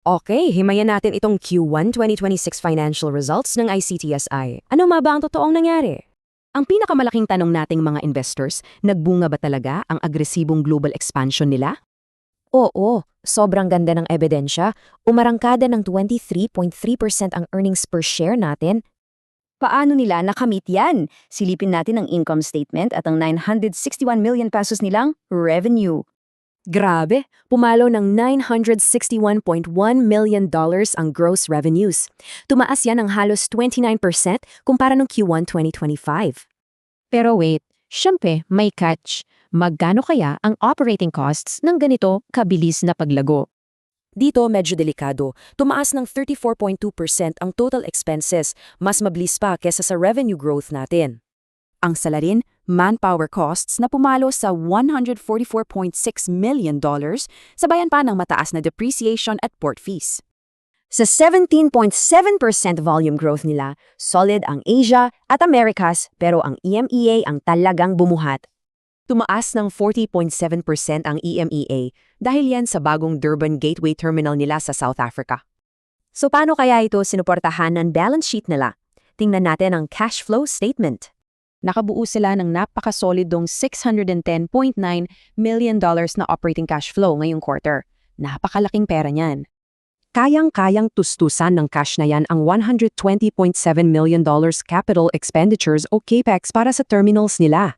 Okay, himayan natin itong Q1 2026 financial results ng ICTSI. Ano ba ang totoong nangyari? Ang pinakamalaking tanong nating mga investors, nagbunga ba talaga ang agresibong global expansion nila? Oo, sobrang ganda ng ebidensya. Umarangkada ng 23.3% ang earnings per share natin. Paano nila nakamit yan? Silipin natin ang income statement at ang 961 million pesos nilang revenue. Grabe, pumalo ng $961.1 million ang gross revenues. Tumaas yan ng halos 29% kumpara ng Q1 2025. Pero wait, syempre may catch. Magkano kaya ang operating costs ng ganito kabilis na paglago? Dito medyo delikado. Tumaas ng 34.2% ang total expenses, mas mabilis pa kesa sa revenue growth natin. Ang salarin, manpower costs na pumalo sa $144.6 million, sabayan pa ng mataas na depreciation at port fees. Sa 17.7% volume growth nila, solid ang Asia at Americas pero ang EMEA ang talagang bumuhat. Tumaas ng 40.7% ang EMEA dahil yan sa bagong Durban Gateway Terminal nila sa South Africa. So paano kaya ito sinuportahan ng balance sheet nila? Tingnan natin ang cash flow statement. Nakabuo sila ng napakasolidong $610.9 million na operating cash flow ngayong quarter. Napakalaking pera niyan. Kayang-kayang tustusan ng cash na yan ang $120.7 million capital expenditures o CAPEX para sa terminals nila.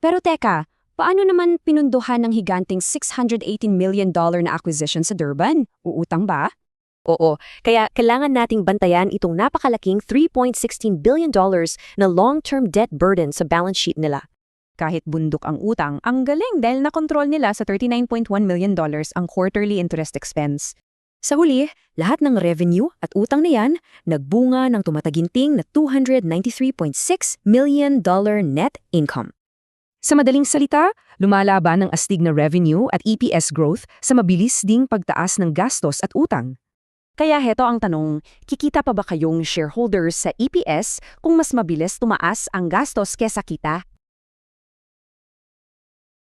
Pero teka, paano naman pinunduhan ng higanting $618 million na acquisition sa Durban? Uutang ba? Oo, kaya kailangan nating bantayan itong napakalaking $3.16 billion na long-term debt burden sa balance sheet nila. Kahit bundok ang utang, ang galing dahil nakontrol nila sa $39.1 million ang quarterly interest expense. Sa huli, lahat ng revenue at utang na yan nagbunga ng tumataginting na $293.6 million net income. Sa madaling salita, lumalaban ang astig na revenue at EPS growth sa mabilis ding pagtaas ng gastos at utang. Kaya heto ang tanong, kikita pa ba kayong shareholders sa EPS kung mas mabilis tumaas ang gastos kesa kita?